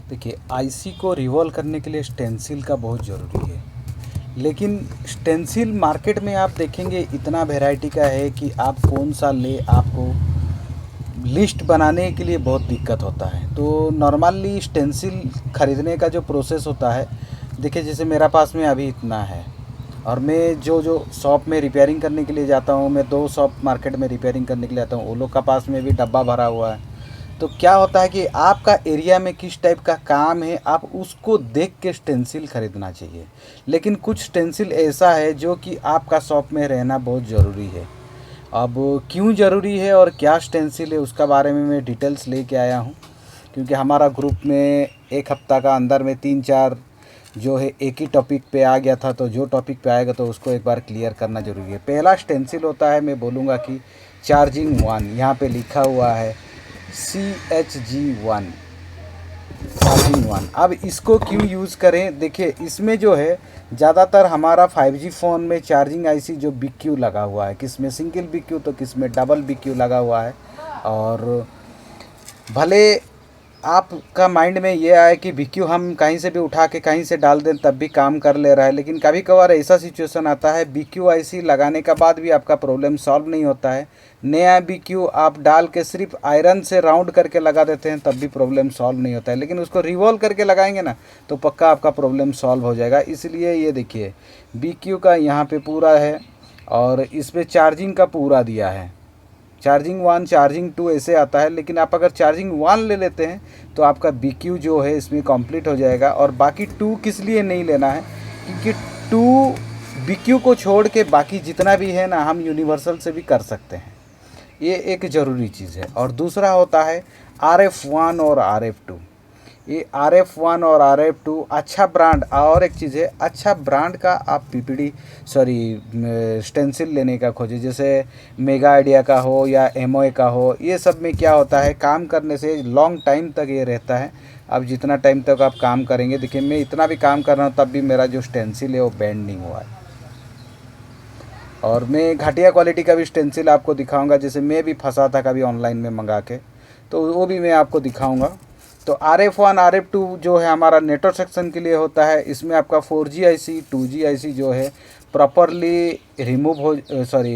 देखिए, आईसी को रिवॉल्व करने के लिए स्टेंसिल का बहुत ज़रूरी है। लेकिन स्टेंसिल मार्केट में आप देखेंगे इतना वैरायटी का है कि आप कौन सा ले, आपको लिस्ट बनाने के लिए बहुत दिक्कत होता है। तो नॉर्मली स्टेंसिल ख़रीदने का जो प्रोसेस होता है, देखिए जैसे मेरा पास में अभी इतना है, और मैं जो जो शॉप में रिपेयरिंग करने के लिए जाता हूँ, मैं 2 शॉप मार्केट में रिपेयरिंग करने के लिए आता हूँ, वो लोग का पास में भी डब्बा भरा हुआ है। तो क्या होता है कि आपका एरिया में किस टाइप का काम है, आप उसको देख के स्टेंसिल ख़रीदना चाहिए। लेकिन कुछ स्टेंसिल ऐसा है जो कि आपका शॉप में रहना बहुत ज़रूरी है। अब क्यों ज़रूरी है और क्या स्टेंसिल है, उसका बारे में मैं डिटेल्स लेके आया हूँ। क्योंकि हमारा ग्रुप में 1 हफ्ता का अंदर में 3-4 जो है एक ही टॉपिक पे आ गया था, तो जो टॉपिक पे आएगा तो उसको एक बार क्लियर करना ज़रूरी है। पहला स्टेंसिल होता है, मैं बोलूँगा कि चार्जिंग वन, यहाँ पे लिखा हुआ है CHG1, चार्जिंग वन। अब इसको क्यों यूज़ करें, देखिए इसमें जो है ज़्यादातर हमारा 5G फ़ोन में चार्जिंग आईसी जो BQ लगा हुआ है, किस में सिंगल BQ तो किस में डबल BQ लगा हुआ है। और भले आपका माइंड में ये आए कि BQ हम कहीं से भी उठा के कहीं से डाल दें तब भी काम कर ले रहा है, लेकिन कभी कभार ऐसा सिचुएशन आता है BQ आईसी लगाने का बाद भी आपका प्रॉब्लम सॉल्व नहीं होता है। नया BQ आप डाल के सिर्फ आयरन से राउंड करके लगा देते हैं तब भी प्रॉब्लम सॉल्व नहीं होता है, लेकिन उसको रिवॉल्व करके लगाएंगे ना तो पक्का आपका प्रॉब्लम सॉल्व हो जाएगा। इसलिए ये देखिए BQ का यहाँ पे पूरा है और इसमें चार्जिंग का पूरा दिया है, चार्जिंग वन चार्जिंग टू ऐसे आता है। लेकिन आप अगर चार्जिंग वन ले लेते हैं तो आपका BQ जो है इसमें कंप्लीट हो जाएगा। और बाकी टू किस लिए नहीं लेना है, क्योंकि टू BQ को छोड़ के बाकी जितना भी है ना हम यूनिवर्सल से भी कर सकते हैं, ये एक ज़रूरी चीज़ है। और दूसरा होता है RF1 और RF2। ये RF1 और RF2 अच्छा ब्रांड, और एक चीज़ है अच्छा ब्रांड का आप PPD स्टेंसिल लेने का खोजें, जैसे मेगा आइडिया का हो या MOA का हो। ये सब में क्या होता है, काम करने से लॉन्ग टाइम तक ये रहता है। अब जितना टाइम तक आप काम करेंगे, देखिए मैं इतना भी काम कर रहा हूँ तब भी मेरा जो स्टेंसिल है वो बैंड नहीं हुआ है। और मैं घटिया क्वालिटी का भी स्टेंसिल आपको दिखाऊंगा, जैसे मैं भी फंसा था कभी ऑनलाइन में मंगा के, तो वो भी मैं आपको दिखाऊंगा। तो RF1 RF2 जो है हमारा नेटवर्क सेक्शन के लिए होता है। इसमें आपका 4G IC 2G IC जो है प्रॉपरली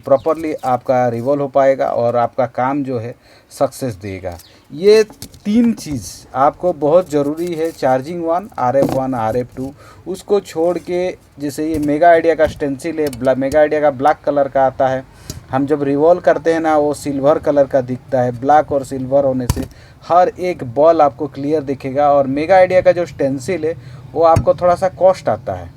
प्रॉपरली आपका रिवॉल्व हो पाएगा और आपका काम जो है सक्सेस देगा। ये 3 चीज़ आपको बहुत ज़रूरी है, चार्जिंग वन, RF1 RF2। उसको छोड़ के जैसे ये मेगा आइडिया का स्टेंसिल है, मेगा आइडिया का ब्लैक कलर का आता है। हम जब रिवॉल्व करते हैं ना वो सिल्वर कलर का दिखता है, ब्लैक और सिल्वर होने से हर एक बॉल आपको क्लियर दिखेगा। और मेगा आइडिया का जो स्टेंसिल है वो आपको थोड़ा सा कॉस्ट आता है।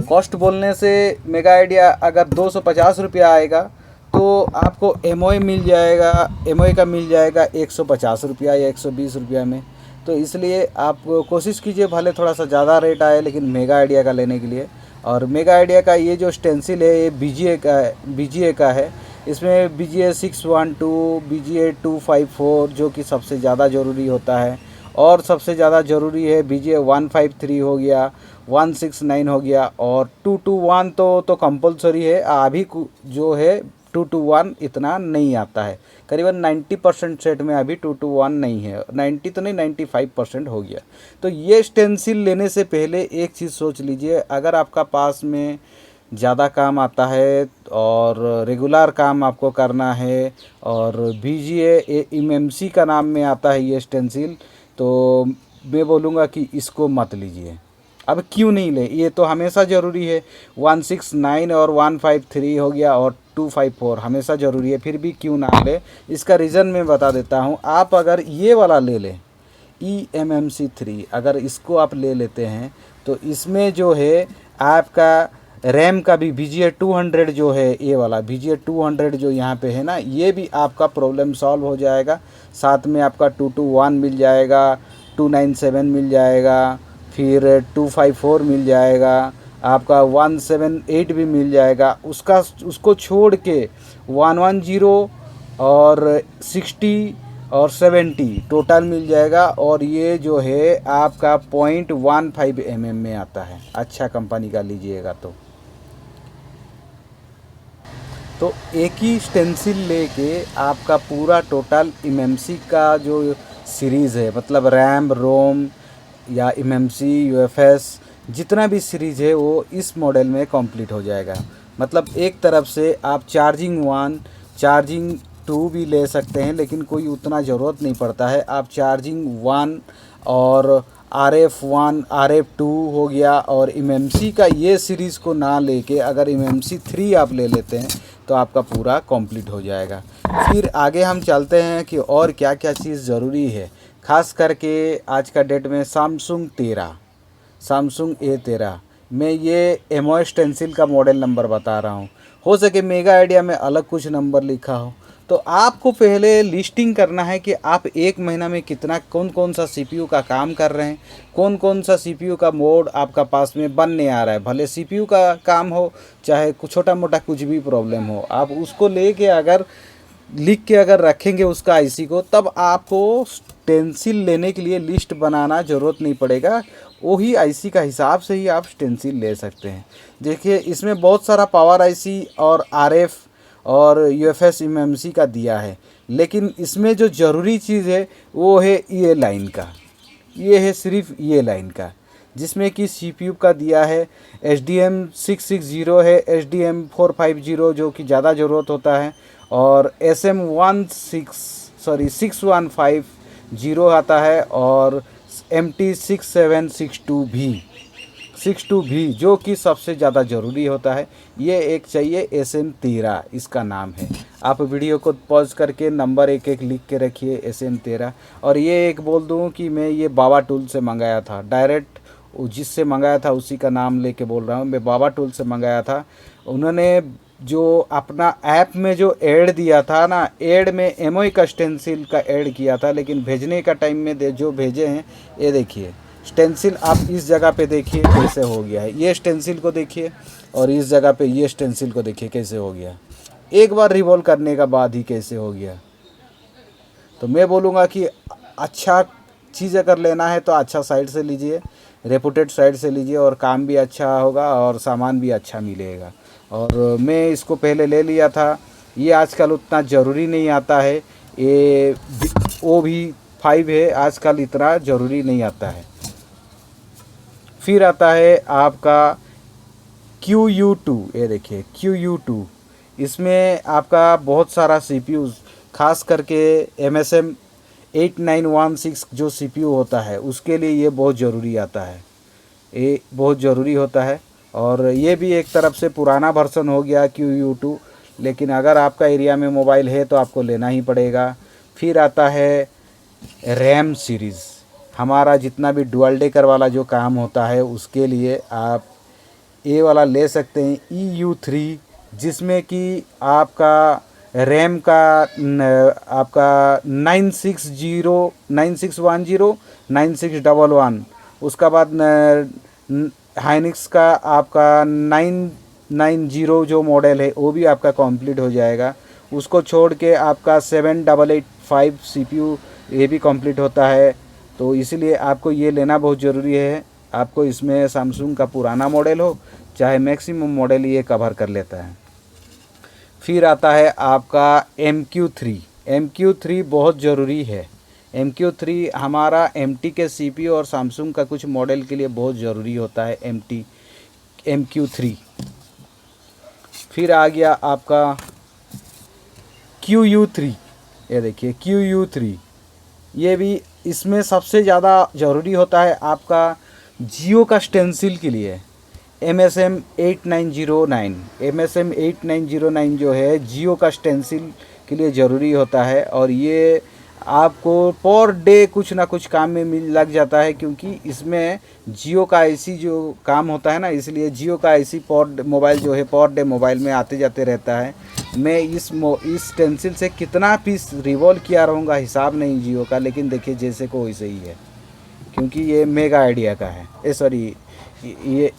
कॉस्ट बोलने से मेगा आइडिया अगर 250 रुपया आएगा तो आपको MOA मिल जाएगा, MOA का मिल जाएगा 150 रुपया या 120 रुपया में। तो इसलिए आप कोशिश कीजिए भले थोड़ा सा ज़्यादा रेट आए लेकिन मेगा आइडिया का लेने के लिए। और मेगा आइडिया का ये जो स्टेंसिल है ये BGA का है। इसमें BGA 612 BGA 254 जो कि सबसे ज़्यादा ज़रूरी होता है। और सबसे ज़्यादा ज़रूरी है BGA 153 हो गया, 169 हो गया, और 221 तो कंपलसरी है। अभी जो है 221 इतना नहीं आता है, करीबन 90% सेट में अभी 221 नहीं है, 90 तो नहीं 95% हो गया। तो ये स्टेंसिल लेने से पहले एक चीज़ सोच लीजिए, अगर आपका पास में ज़्यादा काम आता है और रेगुलर काम आपको करना है और BGA MMC का नाम में आता है ये स्टेंसिल, तो मैं बोलूँगा कि इसको मत लीजिए। अब क्यों नहीं ले, ये तो हमेशा ज़रूरी है। 169 और 153 हो गया और 254 हमेशा ज़रूरी है, फिर भी क्यों ना ले, इसका रीज़न मैं बता देता हूँ। आप अगर ये वाला ले लें EMMC 3, अगर इसको आप ले लेते हैं तो इसमें जो है आपका रैम का भी BGA 200 जो है, ये वाला BGA 200 जो यहाँ पे है ना, ये भी आपका प्रॉब्लम सॉल्व हो जाएगा। साथ में आपका 221 मिल जाएगा, 297 मिल जाएगा, फिर 254 मिल जाएगा, आपका 178 भी मिल जाएगा। उसको छोड़ के 110 और 60 और 70 टोटल मिल जाएगा। और ये जो है आपका 0.15 mm में आता है, अच्छा कंपनी का लीजिएगा तो एक ही स्टेंसिल लेके आपका पूरा टोटल MMC का जो सीरीज़ है, मतलब रैम, रोम या एमएमसी, यूएफएस जितना भी सीरीज़ है वो इस मॉडल में कंप्लीट हो जाएगा। मतलब एक तरफ से आप चार्जिंग 1, चार्जिंग 2 भी ले सकते हैं, लेकिन कोई उतना ज़रूरत नहीं पड़ता है। आप चार्जिंग 1 और RF1, RF2 हो गया, और एमएमसी का ये सीरीज़ को ना लेके अगर एमएमसी 3 आप ले लेते हैं तो आपका पूरा कंप्लीट हो जाएगा। फिर आगे हम चलते हैं कि और क्या क्या चीज़ ज़रूरी है। ख़ास करके आज का डेट में Samsung A13 में ये एमओ स्टेंसिल का मॉडल नंबर बता रहा हूँ। हो सके मेगा आइडिया में अलग कुछ नंबर लिखा हो। तो आपको पहले लिस्टिंग करना है कि आप एक महीना में कितना कौन कौन सा सीपीयू का काम कर रहे हैं, कौन कौन सा सीपीयू का मोड आपका पास में बनने आ रहा है। भले सीपीयू का काम हो चाहे कुछ छोटा मोटा कुछ भी प्रॉब्लम हो, आप उसको लेके अगर लिख के अगर रखेंगे उसका आईसी को, तब आपको स्टेंसिल लेने के लिए लिस्ट बनाना ज़रूरत नहीं पड़ेगा। वही आईसी का हिसाब से ही आप स्टेंसिल ले सकते हैं। देखिए इसमें बहुत सारा पावर आईसी और आरएफ और यूएफएस एमएमसी का दिया है, लेकिन इसमें जो ज़रूरी चीज़ है वो है ये लाइन का, ये है सिर्फ ये लाइन का, जिसमें कि सीपीयू का दिया है HDM 660 है, HDM 450 जो कि ज़्यादा ज़रूरत होता है, और SM6150 आता है, और MT 6762 भी जो कि सबसे ज़्यादा ज़रूरी होता है। ये एक चाहिए SM13, इसका नाम है। आप वीडियो को पॉज करके नंबर एक एक लिख के रखिए SM13। और ये एक बोल दूँ कि मैं ये बाबा टूल से मंगाया था, डायरेक्ट जिससे मंगाया था उसी का नाम लेके बोल रहा हूँ। मैं बाबा टूल से मंगाया था। उन्होंने जो अपना ऐप में जो ऐड दिया था ना, ऐड में एमओई का स्टेंसिल का ऐड किया था, लेकिन भेजने का टाइम में जो भेजे हैं, ये देखिए स्टेंसिल आप इस जगह पे देखिए कैसे हो गया है। ये स्टेंसिल को देखिए और इस जगह पे ये स्टेंसिल को देखिए कैसे हो गया, एक बार रिवॉल्व करने का बाद ही कैसे हो गया। तो मैं बोलूँगा कि अच्छा चीज़ अगर लेना है तो अच्छा साइट से लीजिए, रेपुटेड साइट से लीजिए, और काम भी अच्छा होगा और सामान भी अच्छा मिलेगा। और मैं इसको पहले ले लिया था। ये आजकल उतना ज़रूरी नहीं आता है, ये OV5 है, आजकल इतना ज़रूरी नहीं आता है। फिर आता है आपका QU2, ये देखिए QU2, इसमें आपका बहुत सारा CPU, खास करके MSM 8916 जो CPU होता है उसके लिए ये बहुत ज़रूरी आता है, ये बहुत ज़रूरी होता है। और ये भी एक तरफ से पुराना वर्सन हो गया QU2, लेकिन अगर आपका एरिया में मोबाइल है तो आपको लेना ही पड़ेगा। फिर आता है रैम सीरीज़, हमारा जितना भी डुअल डेकर वाला जो काम होता है उसके लिए आप ये वाला ले सकते हैं EU3, जिसमें कि आपका रैम का आपका 960, 9610, 9611, उसका बाद हाइनिक्स का आपका 990 जो मॉडल है वो भी आपका कंप्लीट हो जाएगा। उसको छोड़ के आपका 7885 CPU ये भी कंप्लीट होता है। तो इसलिए आपको ये लेना बहुत ज़रूरी है। आपको इसमें सैमसंग का पुराना मॉडल हो चाहे मैक्सिमम मॉडल ये कवर कर लेता है। फिर आता है आपका MQ3 बहुत ज़रूरी है। MQ3 हमारा MT के CPU और सैमसंग का कुछ मॉडल के लिए बहुत ज़रूरी होता है MQ3। फिर आ गया आपका QU3, ये देखिए QU3, ये भी इसमें सबसे ज़्यादा ज़रूरी होता है आपका जियो का स्टेंसिल के लिए। MSM 8909 जो है जियो का स्टेंसिल के लिए ज़रूरी होता है, और ये आपको पर डे कुछ ना कुछ काम में लग जाता है, क्योंकि इसमें जियो का आईसी जो काम होता है ना, इसलिए जियो का आईसी पर मोबाइल जो है पर डे मोबाइल में आते जाते रहता है। मैं इस स्टेंसिल से कितना पीस रिवॉल्व किया रहूँगा हिसाब नहीं जियो का, लेकिन देखिए जैसे को वैसे ही है, क्योंकि ये मेगा आइडिया का है, सॉरी ये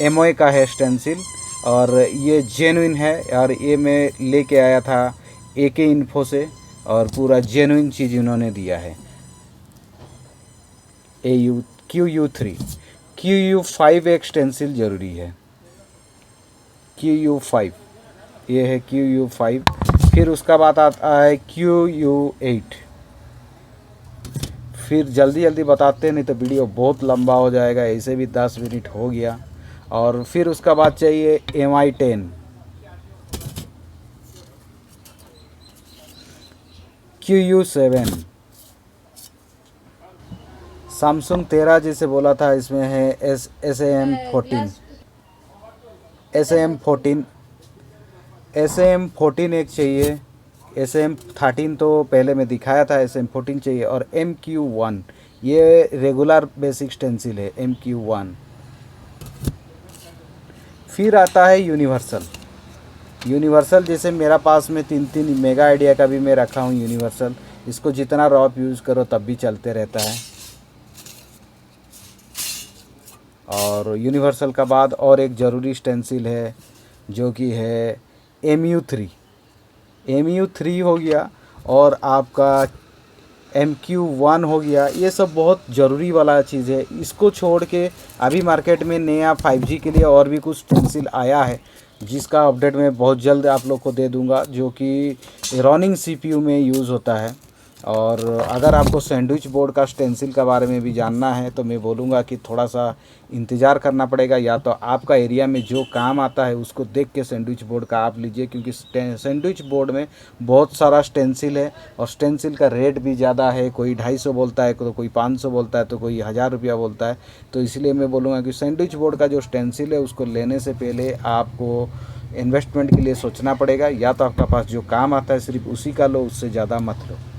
एमओए का है स्टेंसिल, और ये जेन्युइन है। और ये मैं लेके आया था AK इन्फो से, और पूरा जेन्युइन चीज़ इन्होंने दिया है। QU5 एक स्टेंसिल ज़रूरी है, QU5, ये है QU5। फिर उसका बाद आता है QU8, फिर जल्दी जल्दी बताते हैं, नहीं तो वीडियो बहुत लंबा हो जाएगा। ऐसे भी 10 मिनट हो गया। और फिर उसका बाद चाहिए MI10 QU7। सैमसंग 13 जैसे बोला था, इसमें है SM14 एक चाहिए। SM13 तो पहले मैं दिखाया था, SM14 चाहिए। और MQ1 ये रेगुलर बेसिक स्टेंसिल है, MQ1। फिर आता है यूनिवर्सल जैसे मेरा पास में 3 मेगा आइडिया का भी मैं रखा हूँ यूनिवर्सल। इसको जितना रॉप यूज़ करो तब भी चलते रहता है। और यूनिवर्सल का बाद और एक ज़रूरी स्टेंसिल है जो कि है MU3 हो गया, और आपका MQ1 हो गया। ये सब बहुत ज़रूरी वाला चीज़ है। इसको छोड़ के अभी मार्केट में नया 5G के लिए और भी कुछ स्टेंसिल आया है, जिसका अपडेट मैं बहुत जल्द आप लोग को दे दूंगा, जो कि रनिंग CPU में यूज़ होता है। और अगर आपको सैंडविच बोर्ड का स्टेंसिल के बारे में भी जानना है तो मैं बोलूँगा कि थोड़ा सा इंतज़ार करना पड़ेगा, या तो आपका एरिया में जो काम आता है उसको देख के सैंडविच बोर्ड का आप लीजिए, क्योंकि सैंडविच बोर्ड में बहुत सारा स्टेंसिल है और स्टेंसिल का रेट भी ज़्यादा है। कोई 250 बोलता है, तो कोई 500 बोलता है, तो कोई 1000 रुपया बोलता है। तो इसलिए मैं बोलूँगा कि सैंडविच बोर्ड का जो स्टेंसिल है उसको लेने से पहले आपको इन्वेस्टमेंट के लिए सोचना पड़ेगा, या तो आपका पास जो काम आता है सिर्फ उसी का लो, उससे ज़्यादा मत लो।